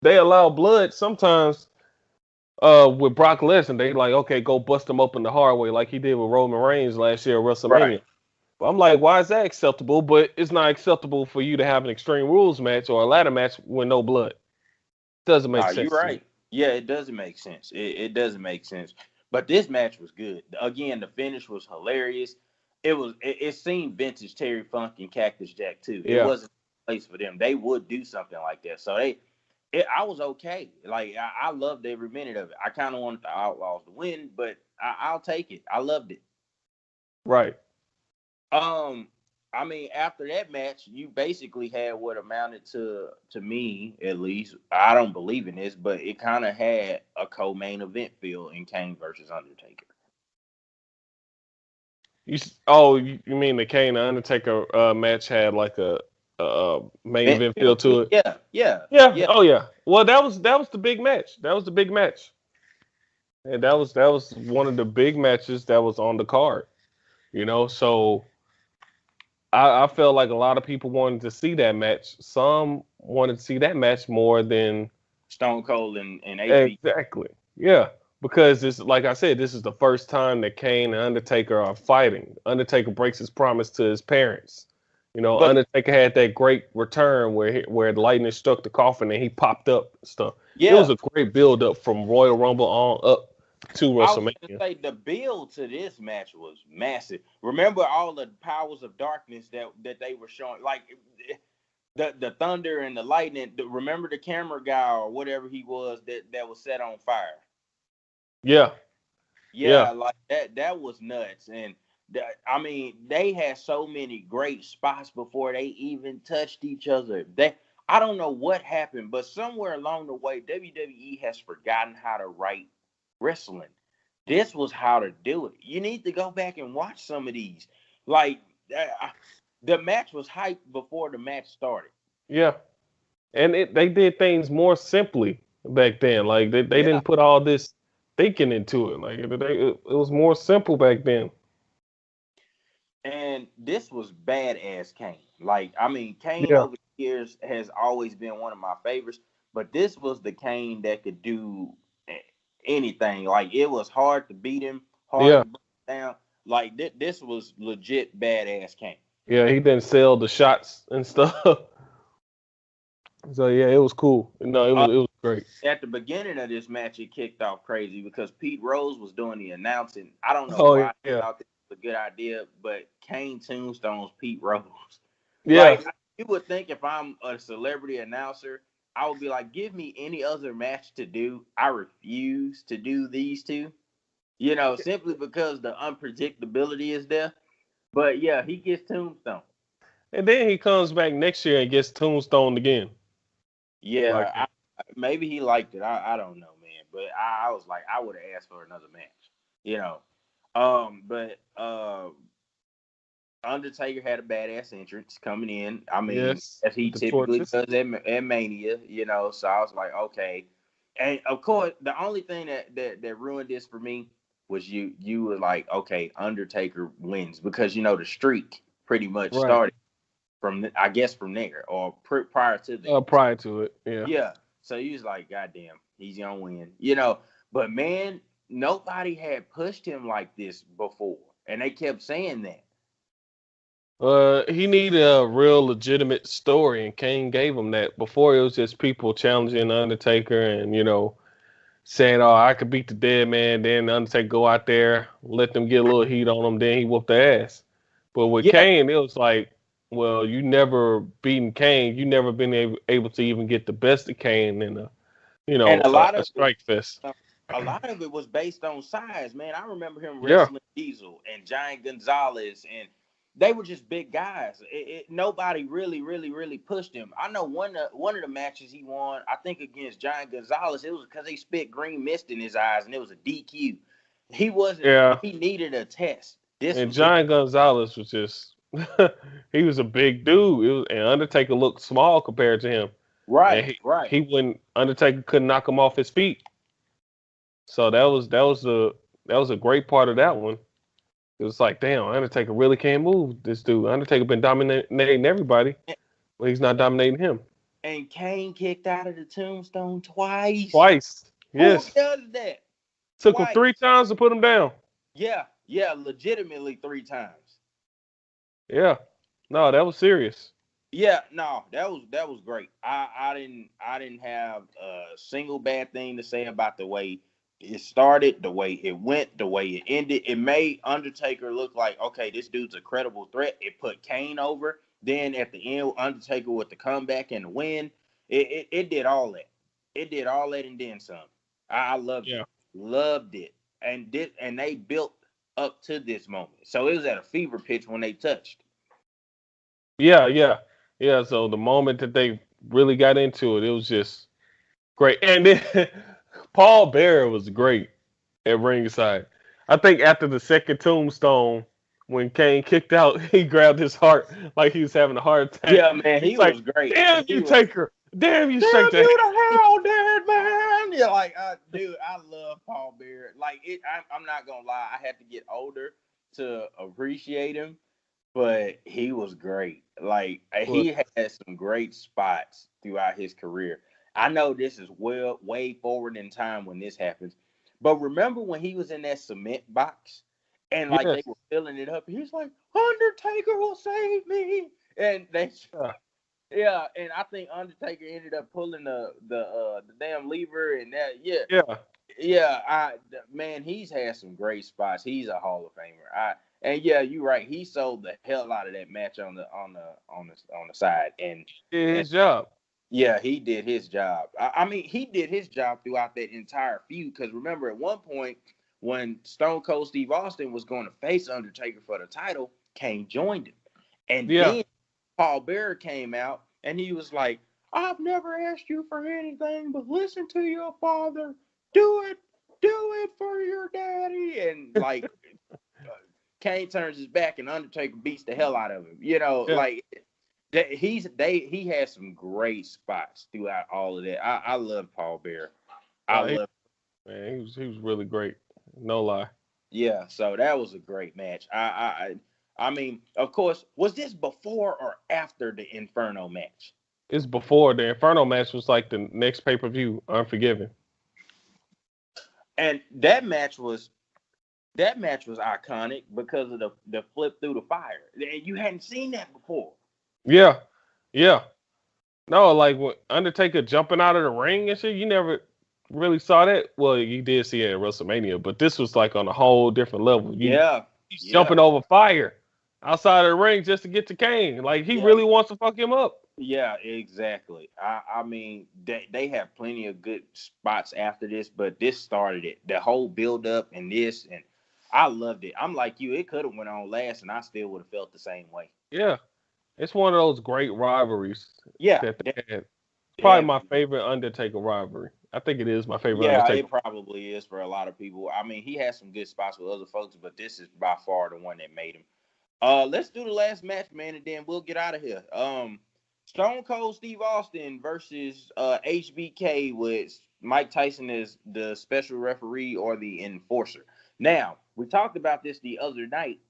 they allow blood sometimes with Brock Lesnar. They like, okay, go bust him open the hard way like he did with Roman Reigns last year at WrestleMania. right. I'm like, why is that acceptable? But it's not acceptable for you to have an Extreme Rules match or a ladder match with no blood. Doesn't make No, you're sense to me. right. Yeah, it doesn't make sense. It doesn't make sense. But this match was good. Again, the finish was hilarious. It seemed vintage Terry Funk and Cactus Jack too. It Yeah, wasn't a place for them. They would do something like that. So I was okay. Like I loved every minute of it. I kind of wanted the Outlaws to win, but I'll take it. I loved it. right. Um, I mean, after that match, you basically had what amounted to me, at least. I don't believe in this, but it kind of had a co-main event feel in Kane versus Undertaker. You mean the Kane and Undertaker match had like a main Event event feel feel to to it? it? Yeah, yeah, Yeah. yeah. Oh yeah. Well, that was the big match. That was the big match, and that was one of the big matches that was on the card. So I felt like a lot of people wanted to see that match. Some wanted to see that match more than Stone Cold and HB. exactly. Yeah, because it's like I said, this is the first time that Kane and Undertaker are fighting. Undertaker breaks his promise to his parents. But Undertaker had that great return where the lightning struck the coffin and he popped up and stuff. It was yeah, a great build up from Royal Rumble on up to I was gonna WrestleMania. say the build to this match was massive. Remember all the powers of darkness that they were showing, like the thunder and the lightning. Remember the camera guy or whatever he was that was set on fire. Yeah, yeah, Yeah, like that was nuts. And I mean, they had so many great spots before they even touched each other. I don't know what happened, but somewhere along the way, WWE has forgotten how to write wrestling. This was how to do it. You need to go back and watch some of these. Like the match was hyped before the match started. yeah. And they did things more simply back then. Like they Yeah. didn't put all this thinking into it. Like it was more simple back then. And this was badass Kane. Like, I mean, Kane Yeah, over the years has always been one of my favorites, but this was the Kane that could do anything. Like, it was hard to beat him, hard yeah, to break down. Like, this was legit badass Kane. yeah. He didn't sell the shots and stuff. So yeah, it was cool. No, it Uh, was great. at the beginning of this match, it kicked off crazy because Pete Rose was doing the announcing. I don't know Oh why I yeah, thought this was a good idea, but Kane tombstones Pete Rose. yeah. Like you would think if I'm a celebrity announcer, I would be like, give me any other match to do. I refuse to do these two. Simply because the unpredictability is there. But yeah, he gets tombstone. And then he comes back next year and gets tombstoned again. Like Yeah, maybe he liked it. I don't know, man. But I was like, I would have asked for another match. You know. But Undertaker had a badass entrance coming in. I mean, yes, as he with the typically torches. does at Mania, So I was like, okay. And of course, the only thing that ruined this for me was you were like, okay, Undertaker wins because the streak pretty much Right. started from I guess from there or prior to then. Prior to it, yeah. Yeah. So he was like, goddamn, he's gonna win. But man, nobody had pushed him like this before, and they kept saying that. He needed a real legitimate story, and Kane gave him that. Before it was just people challenging the Undertaker, and saying, "Oh, I could beat the dead man." Then the Undertaker go out there, let them get a little heat on him. Then he whooped their ass. But with Yeah, Kane, it was like, well, you never beaten Kane. You never been able to even get the best of Kane in and a lot a of it strike fest. a lot of it was based on size, man. I remember him Yeah, wrestling Diesel and Giant Gonzalez, and they were just big guys. Nobody really pushed him. I know one of the matches he won, I think against Giant Gonzalez, it was because he spit green mist in his eyes and it was a DQ. He wasn't. Yeah. He needed a test. This And was it. Giant Gonzalez was just he was a big dude. And Undertaker looked small compared to him. And Right, he, right. he wouldn't Undertaker couldn't knock him off his feet. So that was a great part of that one. It was like, damn, Undertaker really can't move this dude. Undertaker been dominating everybody, but he's not dominating him. And Kane kicked out of the tombstone twice. Twice. Who Yes. does that? Took him Twice. 3 times to put him down. Yeah, legitimately 3 times. Yeah. No, that was serious. Yeah, no, that was great. I didn't have a single bad thing to say about the way it started, the way it went, the way it ended. It made Undertaker look like, okay, this dude's a credible threat. It put Kane over. Then at the end, Undertaker with the comeback and the win. It did all that. It did all that and then some. I loved Yeah. it. Loved it. And they built up to this moment. So it was at a fever pitch when they touched. Yeah, yeah. Yeah. So the moment that they really got into it, it was just great. And then Paul Bearer was great at ringside. I think after the second tombstone, when Kane kicked out, he grabbed his heart like he was having a heart attack. Yeah, man, he He's like, was great. "Damn He you, was Taker! Damn you, damn straight to you hell!" to hell, dead man. Yeah, like, dude, I love Paul Bearer. Like, I'm not gonna lie, I had to get older to appreciate him, but he was great. Like, Well, he had some great spots throughout his career. I know this is way forward in time when this happens, but remember when he was in that cement box and like they yes, were filling it up? He's like, Undertaker will save me, and they yeah, yeah, and I think Undertaker ended up pulling the damn lever and that. Yeah, yeah, yeah. Man, he's had some great spots. He's a Hall of Famer. And yeah, you're right. He sold the hell out of that match on the side, did and his job. yeah, he did his job. I mean, he did his job throughout that entire feud. Because remember, at one point when Stone Cold Steve Austin was going to face Undertaker for the title, Kane joined him, and Yeah, then Paul Bearer came out and he was like, I've never asked you for anything but listen to your father. Do it for your daddy. And like Kane turns his back and Undertaker beats the hell out of him. yeah. Like he has some great spots throughout all of that. I love Paul Bearer. I No, love man, he was really great. No lie. Yeah, so that was a great match. I mean, of course, was this before or after the Inferno match? It's before the Inferno match was like the next pay-per-view, Unforgiven. And that match was iconic because of the flip through the fire. And you hadn't seen that before. Yeah, yeah. No, like when Undertaker jumping out of the ring and shit, you never really saw that. Well, you did see it at WrestleMania, but this was like on a whole different level. Yeah, He's yeah, jumping over fire outside of the ring just to get to Kane. Like he yeah, really wants to fuck him up. yeah, exactly. I mean, they have plenty of good spots after this, but this started it. The whole build up and this, and I loved it. I'm like you, it could have went on last, and I still would have felt the same way. Yeah, it's one of those great rivalries Yeah, that they had. Probably my definitely. favorite Undertaker rivalry. I think it is my favorite Yeah, Undertaker. it probably is for a lot of people. I mean, he has some good spots with other folks, but this is by far the one that made him. Let's do the last match, man, and then we'll get out of here. Stone Cold Steve Austin versus HBK with Mike Tyson as the special referee or the enforcer. Now, we talked about this the other night.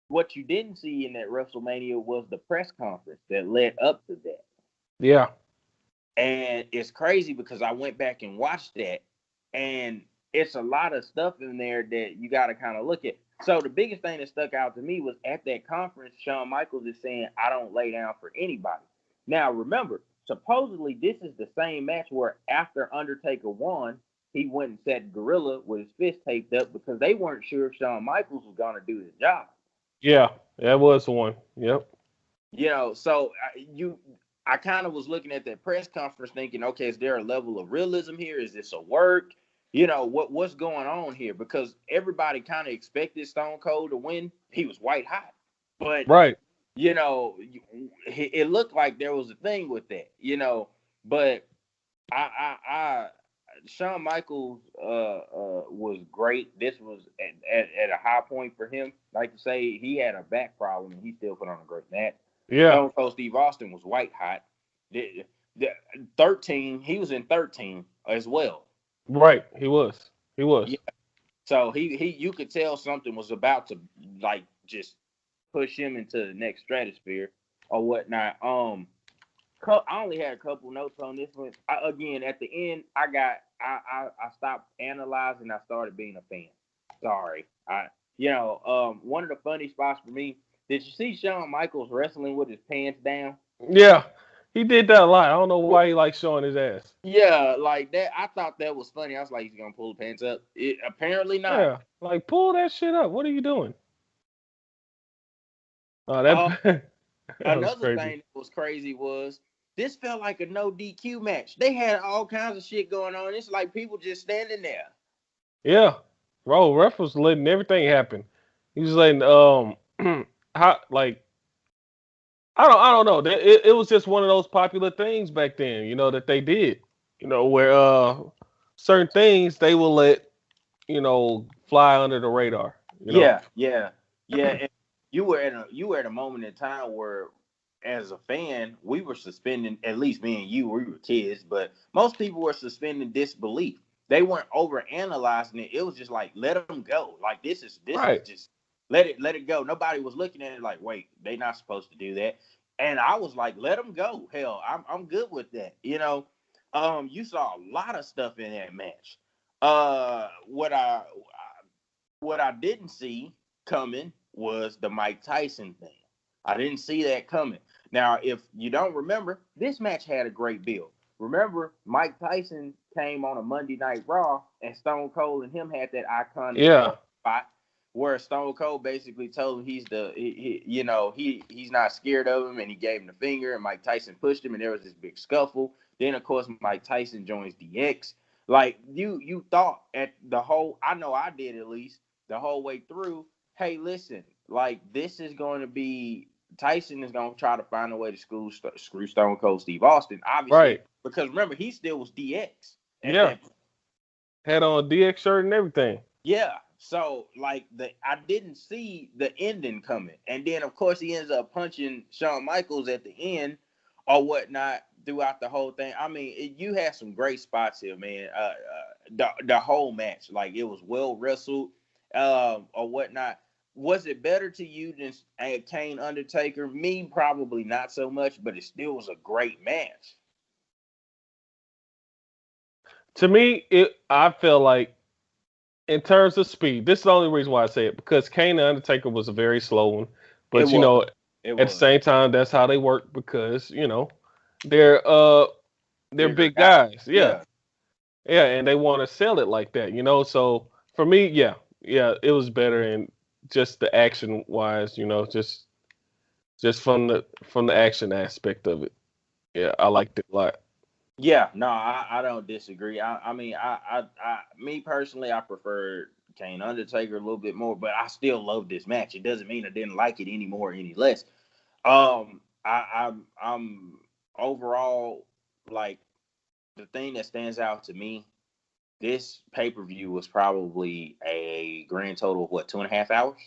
What you didn't see in that WrestleMania was the press conference that led up to that. Yeah, And it's crazy because I went back and watched that, and it's a lot of stuff in there that you got to kind of look at. So the biggest thing that stuck out to me was at that conference, Shawn Michaels is saying, I don't lay down for anybody. Now, remember, supposedly this is the same match where after Undertaker won, he went and sat Gorilla with his fist taped up because they weren't sure if Shawn Michaels was going to do his job. yeah, that was the one. Yep. So I kind of was looking at that press conference thinking, okay, is there a level of realism here? Is this a work? what's going on here, because everybody kind of expected Stone Cold to win. He was white hot, but Right. it looked like there was a thing with that, but I Shawn Michaels was great. This was at a high point for him. Like to say, he had a back problem and he still put on a great match. Yeah. Stone Cold Steve Austin was white hot. The 13, he was in 13 as well. Right. He was. He was. Yeah. So he you could tell something was about to like just push him into the next stratosphere or whatnot. I only had a couple notes on this one. Again, at the end, I stopped analyzing. I started being a fan. Sorry, one of the funny spots for me. Did you see Shawn Michaels wrestling with his pants down? Yeah. He did that a lot. I don't know why he likes showing his ass. Yeah, like that. I thought that was funny. I was like, he's gonna pull the pants up. Apparently not. Yeah. Like, pull that shit up. What are you doing? Oh, Uh, that, that was Another crazy. thing that was crazy was this felt like a no DQ match. They had all kinds of shit going on. It's like people just standing there. Yeah. Bro, ref was letting everything happen. He was letting how like I don't know. It was just one of those popular things back then, that they did. Where certain things they will let, fly under the radar, Yeah, yeah, yeah. And you were at a moment in time where, as a fan, we were suspending. At least me and you, we were kids, but most people were suspending disbelief. They weren't over analyzing it. It was just like, let them go. Like this is Right. just let it go. Nobody was looking at it like, wait, they not supposed to do that. And I was like, let them go. Hell, I'm good with that. You saw a lot of stuff in that match. Uh, what I what I didn't see coming was the Mike Tyson thing. I didn't see that coming. Now, if you don't remember, this match had a great build. Remember, Mike Tyson came on a Monday Night Raw, and Stone Cold and him had that iconic Yeah. spot where Stone Cold basically told him he's not scared of him, and he gave him the finger, and Mike Tyson pushed him, and there was this big scuffle. Then, of course, Mike Tyson joins DX. Like you thought at the whole, I know I did at least the whole way through. Hey, listen, like this is going to be Tyson is going to try to find a way to screw Stone Cold Steve Austin, obviously, Right. because remember he still was DX at Yeah. that point. Had on a DX shirt and everything. Yeah, so like I didn't see the ending coming, and then of course he ends up punching Shawn Michaels at the end or whatnot throughout the whole thing. I mean, you had some great spots here, man. The whole match, like it was well wrestled, or whatnot. Was it better to you than Kane Undertaker? Me, probably not so much, but it still was a great match. To me, I feel like in terms of speed, this is the only reason why I say it, because Kane and Undertaker was a very slow one. It But was. It at the was. same time, that's how they work because, they're Bigger big guy. guys. Yeah. Yeah. Yeah, and they want to sell it like that. So for me, yeah, yeah, it was better and just the action wise, just from the action aspect of it. Yeah, I liked it a lot. Yeah, no, I don't disagree. I mean, me personally, I prefer Kane Undertaker a little bit more, but I still love this match. It doesn't mean I didn't like it any more, or any less. I'm overall like the thing that stands out to me. This pay per view was probably a grand total of what, 2.5 hours?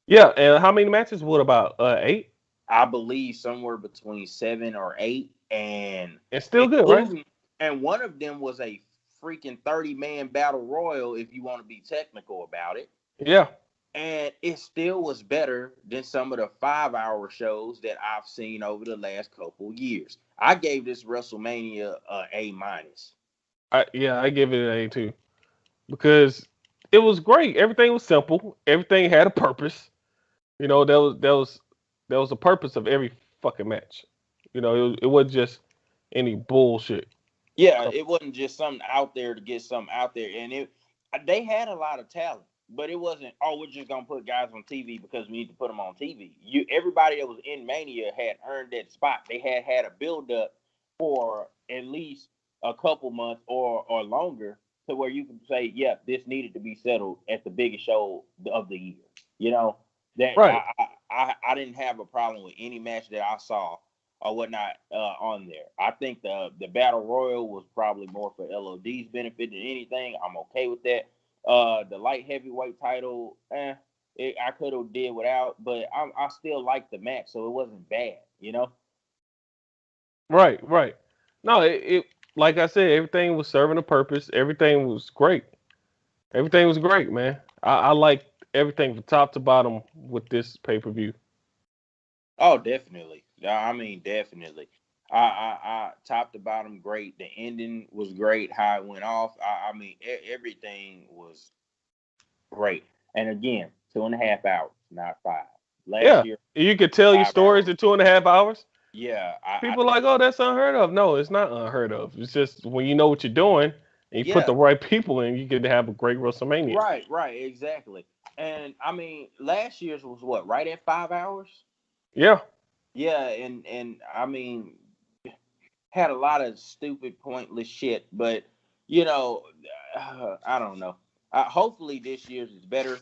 Yeah, and how many matches? What about 8? I believe somewhere between 7 or 8, and It's still good, right? including, and one of them was a freaking 30-man battle royal, if you want to be technical about it. Yeah. And it still was better than some of the 5-hour shows that I've seen over the last couple years. I gave this WrestleMania a A minus. I give it an A too because it was great. Everything was simple. Everything had a purpose. There was a purpose of every fucking match. It wasn't just any bullshit. Yeah, it wasn't just something out there to get something out there, and they had a lot of talent, but it wasn't. Oh, we're just gonna put guys on TV because we need to put them on TV. Everybody that was in Mania had earned that spot. They had a build up for at least a couple months or longer, to where you can say, yeah, this needed to be settled at the biggest show of the year. You know, that Right. I didn't have a problem with any match that I saw or whatnot on there. I think the battle royal was probably more for LOD's benefit than anything. I'm okay with that. The light heavyweight title, I could have did without, but I still liked the match, so it wasn't bad, you know. Right. Right. No, it like I said, everything was serving a purpose. Everything was great. Everything was great, man. I liked everything from top to bottom with this pay per view. Oh, definitely. I mean, definitely. I top to bottom great. The ending was great. How it went off. I mean, everything was great. And again, 2.5 hours, not 5. Last Yeah, year, you could tell your 5 hours. stories in 2.5 hours. Yeah, I People are like, think. oh, that's unheard of. No, it's not unheard of. It's just when you know what you're doing and you put Yeah, the right people in, you could have a great WrestleMania. right, exactly. And I mean, last year's was what, right at 5 hours? Yeah, Yeah, and I mean, had a lot of stupid, pointless shit. But you know, I don't know. Hopefully this year's is better.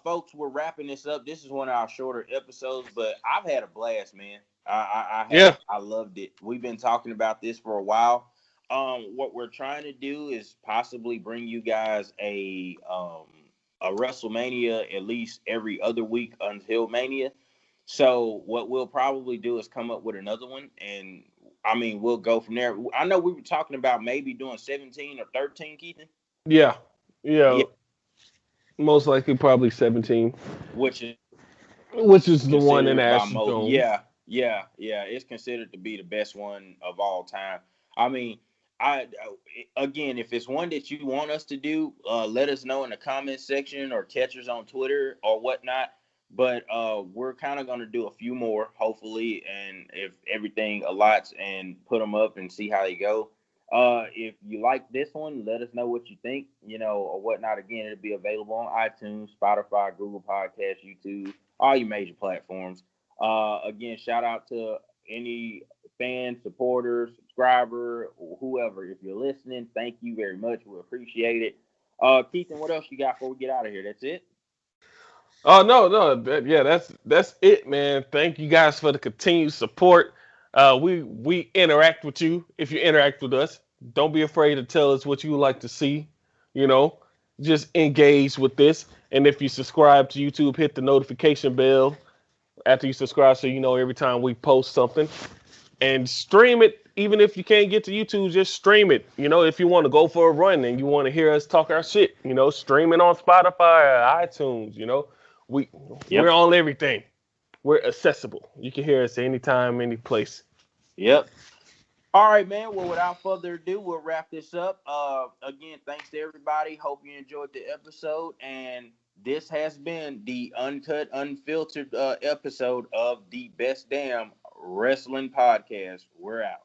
Folks, we're wrapping this up. This is one of our shorter episodes, but I've had a blast, man. I yeah. have. I loved it. We've been talking about this for a while. What we're trying to do is possibly bring you guys a WrestleMania at least every other week until Mania. So what we'll probably do is come up with another one, and I mean we'll go from there. I know we were talking about maybe doing 17 or 13, Keithan. Yeah, yeah. Yeah, Most likely, probably 17, which is which is the one in considered by most. Astrodome. Yeah. It's considered to be the best one of all time. I mean, I again, if it's one that you want us to do, let us know in the comment section or catch us on Twitter or whatnot. But we're kind of gonna do a few more, hopefully, and if everything allots and put them up and see how they go. If you like this one, let us know what you think, or whatnot. Again, it'll be available on iTunes, Spotify, Google Podcasts, YouTube, all your major platforms. Again, shout out to any fan, supporter, subscriber, or whoever. If you're listening, thank you very much. We appreciate it. Keith, and what else you got before we get out of here? That's it. Oh no, no, yeah, that's it, man. Thank you guys for the continued support. We interact with you. If you interact with us, don't be afraid to tell us what you would like to see. You know, just engage with this. And if you subscribe to YouTube, hit the notification bell after you subscribe, so you know every time we post something. And stream it. Even if you can't get to YouTube, just stream it. You know, if you want to go for a run and you want to hear us talk our shit, stream it on Spotify or iTunes. We we're Yep. on everything. We're accessible. You can hear us anytime, any place. Yep. All right, man. Well, without further ado, we'll wrap this up. Again, thanks to everybody. Hope you enjoyed the episode. And this has been the uncut, unfiltered episode of the Best Damn Wrestling Podcast. We're out.